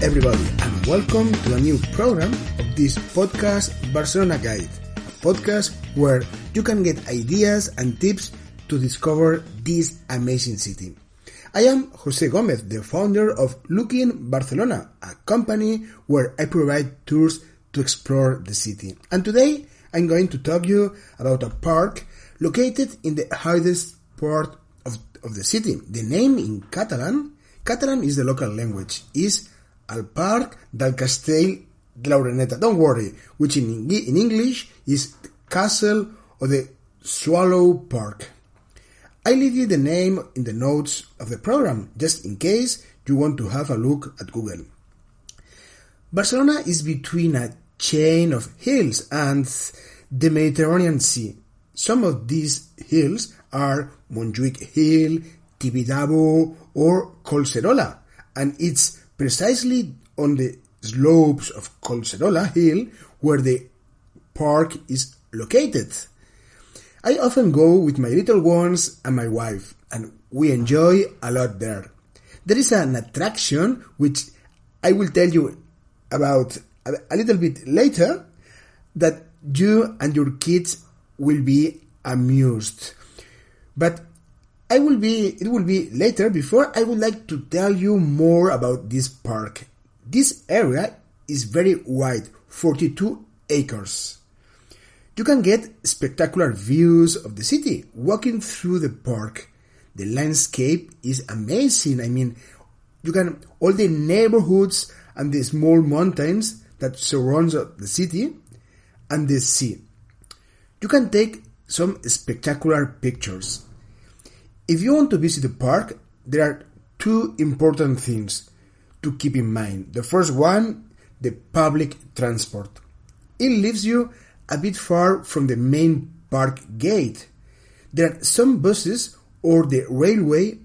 everybody, and welcome to a new program of this podcast, Barcelona Guide, a podcast where you can get ideas and tips to discover this amazing city. I am José Gómez, the founder of Looking Barcelona, a company where I provide tours to explore the city. And today I'm going to talk to you about a park located in the highest part of the city. The name in Catalan is the local language, is el Parc del Castell de la Oreneta. Don't worry, which in English is the Castle or the Swallow Park. I leave you the name in the notes of the program, just in case you want to have a look at Google. Barcelona is between a chain of hills and the Mediterranean Sea. Some of these hills are Montjuic Hill, Tibidabo, or Collserola, and it's precisely on the slopes of Collserola Hill where the park is located. I often go with my little ones and my wife, and we enjoy a lot there. There is an attraction which I will tell you about a little bit later that you and your kids will be amused. But it will be later. Before, I would like to tell you more about this park. This area is very wide, 42 acres. You can get spectacular views of the city walking through the park. The landscape is amazing. I mean, you can all the neighborhoods and the small mountains that surround the city and the sea. You can take some spectacular pictures. If you want to visit the park, there are two important things to keep in mind. The first one, the public transport. It leaves you a bit far from the main park gate. There are some buses or the railway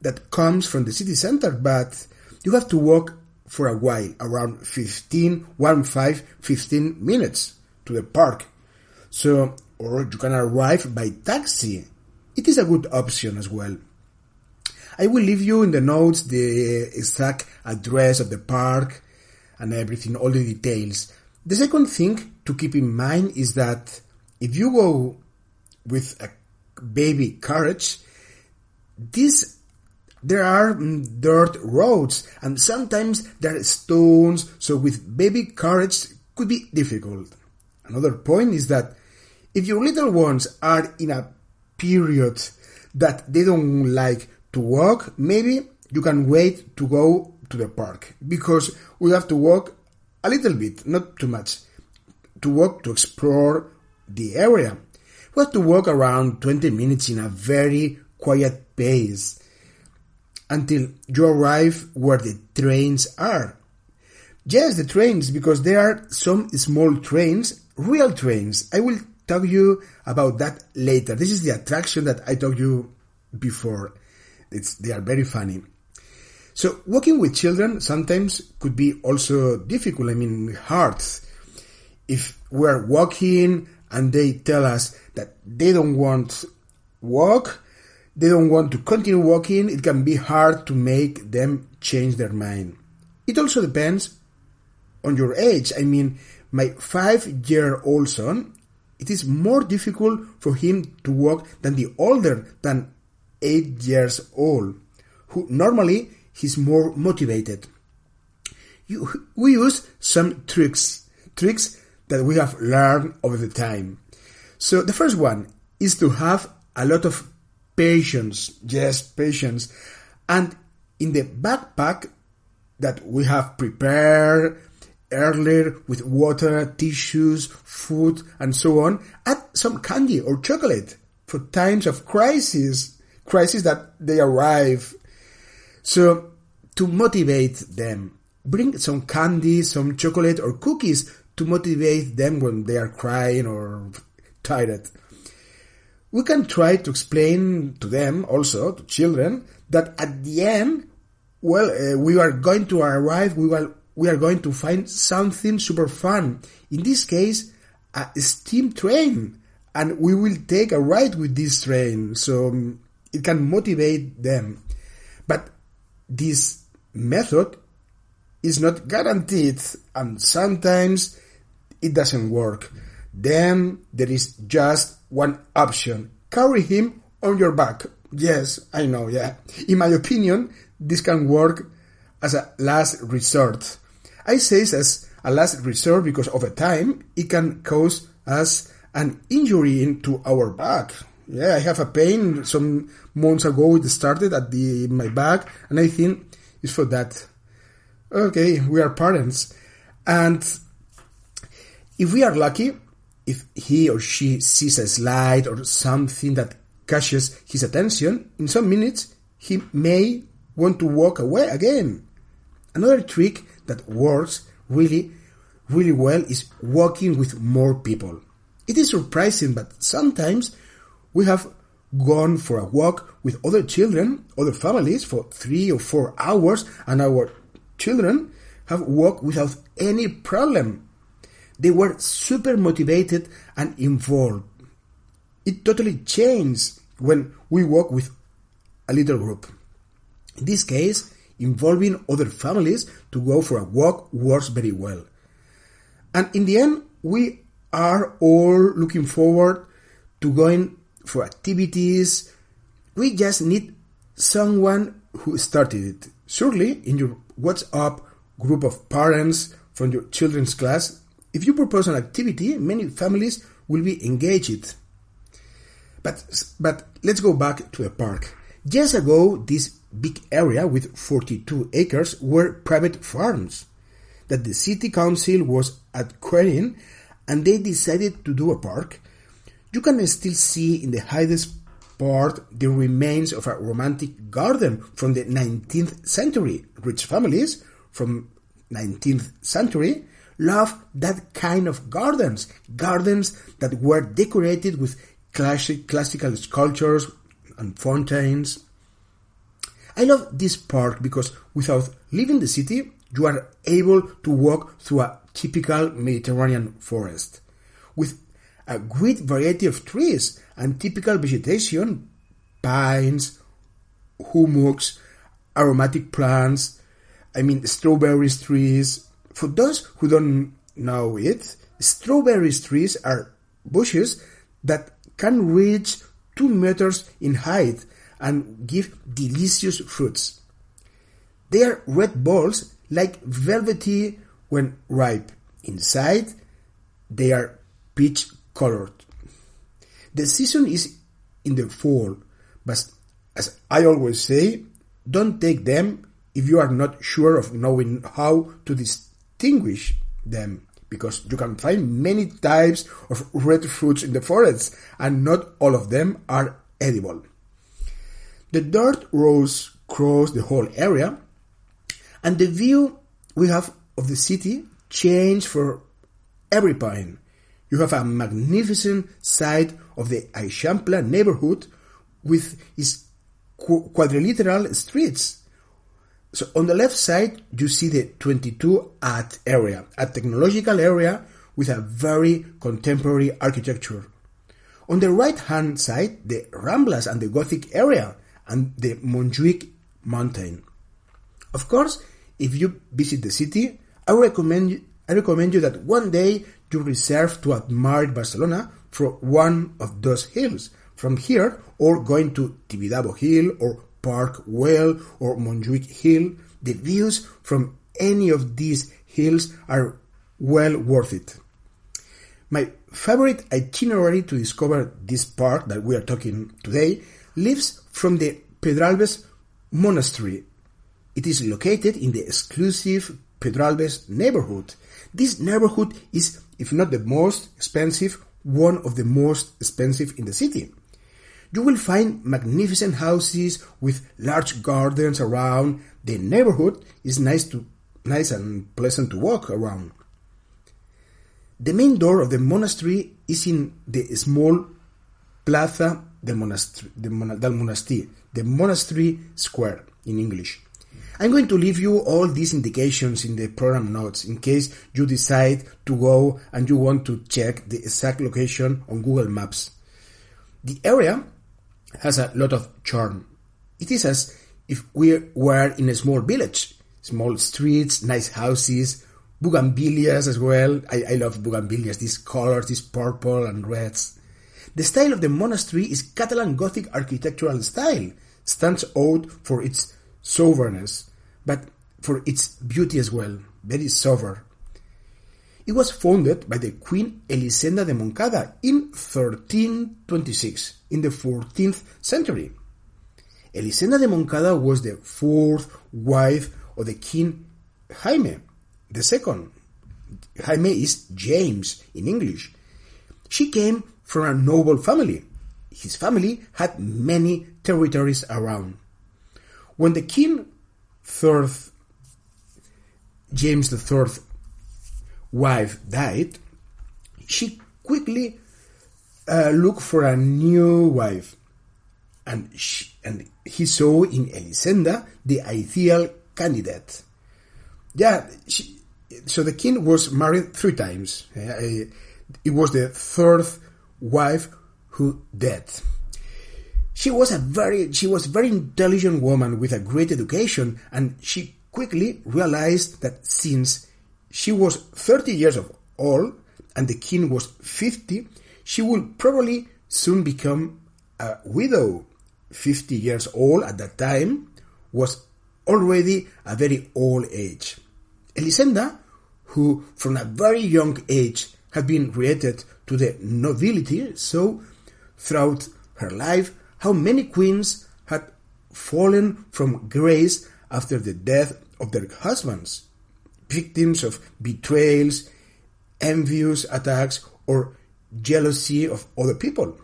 that comes from the city center, but you have to walk for a while, around 15 minutes to the park. So, or you can arrive by taxi. It is a good option as well. I will leave you in the notes the exact address of the park and everything, all the details. The second thing to keep in mind is that if you go with a baby carriage, there are dirt roads and sometimes there are stones, so with baby carriage could be difficult. Another point is that if your little ones are in a period that they don't like to walk, maybe you can wait to go to the park, because we have to walk a little bit, not too much, to walk to explore the area. We have to walk around 20 minutes in a very quiet pace until you arrive where the trains are. Yes, the trains, because there are some small trains, real trains. I will tell you about that later. This is the attraction that I told you before. They are very funny. So walking with children sometimes could be also difficult, hard. If we're walking and they tell us that they don't want to walk, they don't want to continue walking, it can be hard to make them change their mind. It also depends on your age. My 5-year-old son, it is more difficult for him to walk than the older than 8 years old, who normally he's more motivated. We use some tricks that we have learned over the time. So the first one is to have a lot of patience. Yes, patience. And in the backpack that we have prepared earlier with water, tissues, food, and so on, add some candy or chocolate for times of crisis that they arrive. So, to motivate them, bring some candy, some chocolate or cookies to motivate them when they are crying or tired. We can try to explain to them, also to children, that at the end, we are going to arrive, we are going to find something super fun. In this case, a steam train, and we will take a ride with this train, so it can motivate them. But this method is not guaranteed, and sometimes it doesn't work. Then there is just one option. Carry him on your back. Yes, I know, yeah. In my opinion, this can work as a last resort. I say as a last resort because over time it can cause us an injury into our back. Yeah, I have a pain some months ago. It started at my back, and I think it's for that. Okay, we are parents, and if we are lucky, if he or she sees a slide or something that catches his attention, in some minutes he may want to walk away again. Another trick that works really well is walking with more people. It is surprising, but sometimes we have gone for a walk with other children, other families for 3 or 4 hours, and our children have walked without any problem. They were super motivated and involved. It totally changed when we walk with a little group. In this case, involving other families to go for a walk works very well. And in the end, we are all looking forward to going for activities. We just need someone who started it. Surely, in your WhatsApp group of parents from your children's class, if you propose an activity, many families will be engaged. But let's go back to the park. Years ago, this big area with 42 acres were private farms that the city council was acquiring, and they decided to do a park. You can still see in the highest part the remains of a romantic garden from the 19th century. Rich families from 19th century love that kind of gardens that were decorated with classical sculptures and fountains. I love this park because without leaving the city, you are able to walk through a typical Mediterranean forest with a great variety of trees and typical vegetation, pines, hummocks, aromatic plants, strawberry trees. For those who don't know it, strawberry trees are bushes that can reach 2 meters in height and give delicious fruits. They are red balls, like velvety when ripe. Inside, they are peach colored. The season is in the fall, but as I always say, don't take them if you are not sure of knowing how to distinguish them, because you can find many types of red fruits in the forest, and not all of them are edible. The dirt roads cross the whole area, and the view we have of the city changes for every point. You have a magnificent side of the Eixample neighborhood with its quadrilateral streets. So on the left side, you see the 22 Art area, a technological area with a very contemporary architecture. On the right-hand side, the Ramblas and the Gothic area, and the Montjuic mountain. Of course, if you visit the city, I recommend you that one day you reserve to admire Barcelona from one of those hills. From here, or going to Tibidabo Hill, or Park Well, or Montjuic Hill, the views from any of these hills are well worth it. My favorite itinerary to discover this park that we are talking today lives from the Pedralbes monastery. It is located in the exclusive Pedralbes neighborhood. This neighborhood is, if not the most expensive, one of the most expensive in the city. You will find magnificent houses with large gardens around. The neighborhood is nice and pleasant to walk around. The main door of the monastery is in the small Plaça del Monastir, the monastery square in English. I'm going to leave you all these indications in the program notes in case you decide to go and you want to check the exact location on Google Maps. The area has a lot of charm. It is as if we were in a small village, small streets, nice houses, bougainvilleas as well. I love bougainvilleas, these colors, these purple and reds. The style of the monastery is Catalan Gothic architectural style, stands out for its soberness, but for its beauty as well, very sober. It was founded by the Queen Elisenda de Moncada in 1326, in the 14th century. Elisenda de Moncada was the fourth wife of the King Jaime II. Jaime is James in English. She came from a noble family. His family had many territories around. When the King James III wife died, she quickly looked for a new wife, and he saw in Elisenda the ideal candidate. So the king was married 3 times. It was the third wife who died. She was a very intelligent woman with a great education, and she quickly realized that since she was 30 years old and the king was 50, she would probably soon become a widow. 50 years old at that time was already a very old age. Elisenda, who from a very young age had been created to the nobility, saw throughout her life how many queens had fallen from grace after the death of their husbands, victims of betrayals, envious attacks, or jealousy of other people.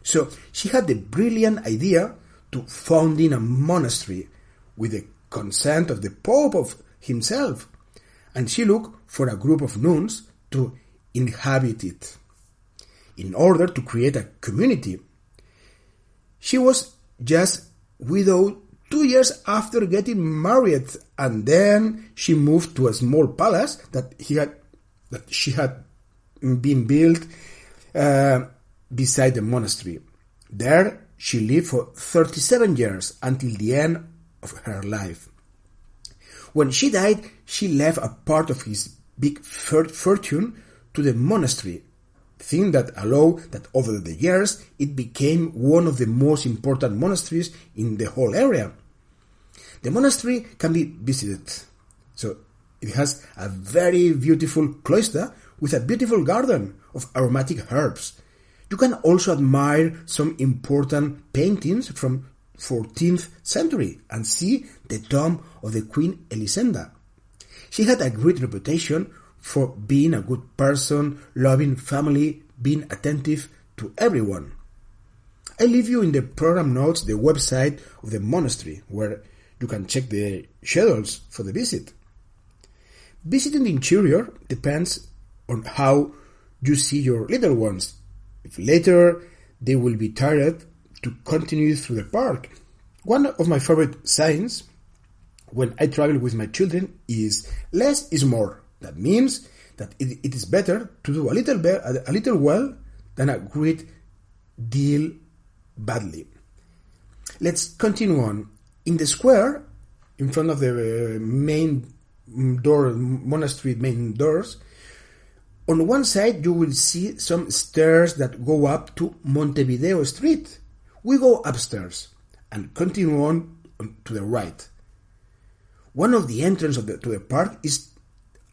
So she had the brilliant idea to founding a monastery with the consent of the Pope of himself, and she looked for a group of nuns to inhabit it in order to create a community. She was just widowed 2 years after getting married, and then she moved to a small palace that she had been built beside the monastery. There she lived for 37 years until the end of her life. When she died, she left a part of his big fortune to the monastery, thing that allowed that over the years it became one of the most important monasteries in the whole area. The monastery can be visited. So it has a very beautiful cloister with a beautiful garden of aromatic herbs. You can also admire some important paintings from 14th century and see the tomb of the Queen Elisenda. She had a great reputation for being a good person, loving family, being attentive to everyone. I leave you in the program notes the website of the monastery where you can check the schedules for the visit. Visiting the interior depends on how you see your little ones. If later they will be tired to continue through the park. One of my favorite sayings when I travel with my children is less is more. That means that it is better to do a little well than a great deal badly. Let's continue on. In the square, in front of the main door, monastery main doors, on one side you will see some stairs that go up to Montevideo Street. We go upstairs and continue on to the right. One of the entrances to the park is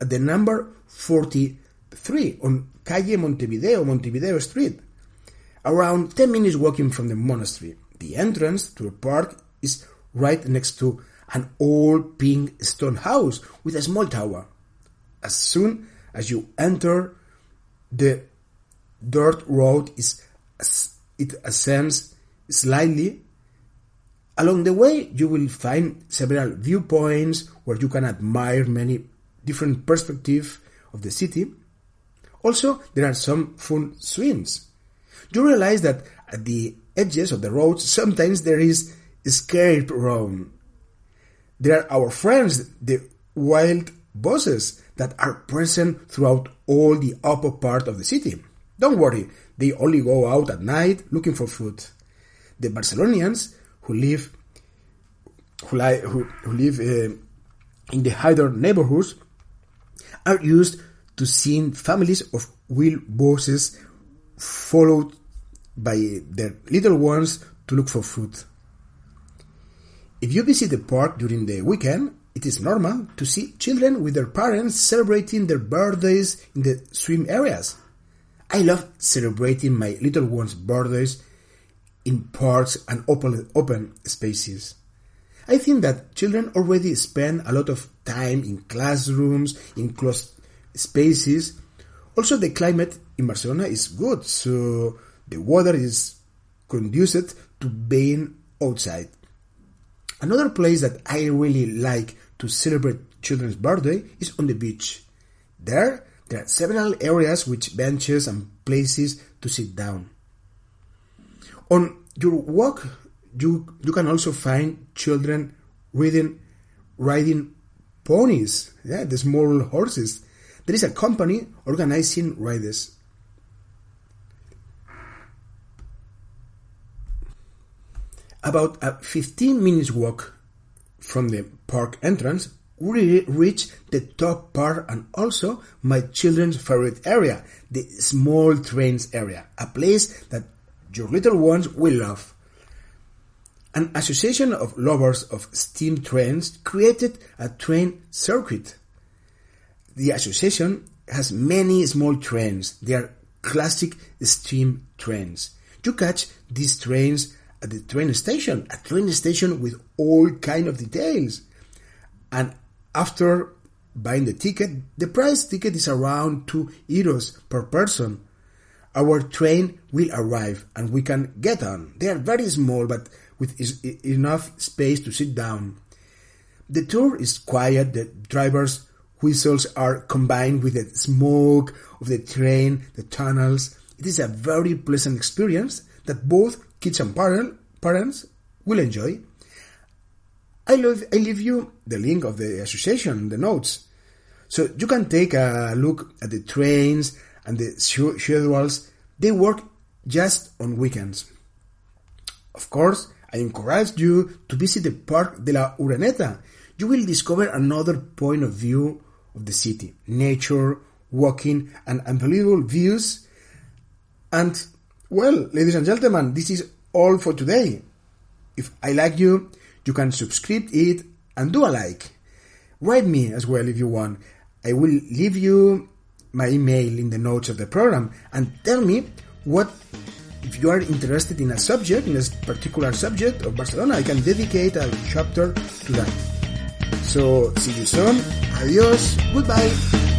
at the number 43 on Calle Montevideo Street, around 10 minutes walking from the monastery. The entrance to the park is right next to an old pink stone house with a small tower. As soon as you enter, the dirt road it ascends slightly. Along the way, you will find several viewpoints where you can admire many different perspectives of the city. Also, there are some fun swings. You realize that at the edges of the roads, sometimes there is escape room. There are our friends, the wild bosses, that are present throughout all the upper part of the city. Don't worry, they only go out at night looking for food. The Barcelonians who live in the higher neighborhoods are used to seeing families of wild bosses followed by their little ones to look for food. If you visit the park during the weekend, it is normal to see children with their parents celebrating their birthdays in the swim areas. I love celebrating my little ones' birthdays in parks and open spaces. I think that children already spend a lot of time in classrooms, in closed spaces. Also, the climate in Barcelona is good, so the weather is conducive to being outside. Another place that I really like to celebrate children's birthday is on the beach. There are several areas with benches and places to sit down. On your walk, you can also find children riding ponies, the small horses. There is a company organizing rides. About a 15 minutes walk from the park entrance, we reach the top part and also my children's favorite area, the small trains area, a place that your little ones will love. An association of lovers of steam trains created a train circuit. The association has many small trains. They are classic steam trains. You catch these trains at the train station, a train station with all kind of details. And after buying the ticket, the price ticket is around €2 per person. Our train will arrive and we can get on. They are very small but with enough space to sit down. The tour is quiet, the driver's whistles are combined with the smoke of the train, the tunnels. It is a very pleasant experience that both kids and parents will enjoy. I leave you the link of the association, the notes, so you can take a look at the trains and the schedules. They work just on weekends. Of course, I encourage you to visit the Parc de la Oreneta. You will discover another point of view of the city, nature, walking, and unbelievable views. And, well, ladies and gentlemen, this is all for today. If I like you, you can subscribe it and do a like. Write me as well if you want. I will leave you my email in the notes of the program and tell me what, if you are interested in a subject, in a particular subject of Barcelona, I can dedicate a chapter to that. So, see you soon. Adios. Goodbye.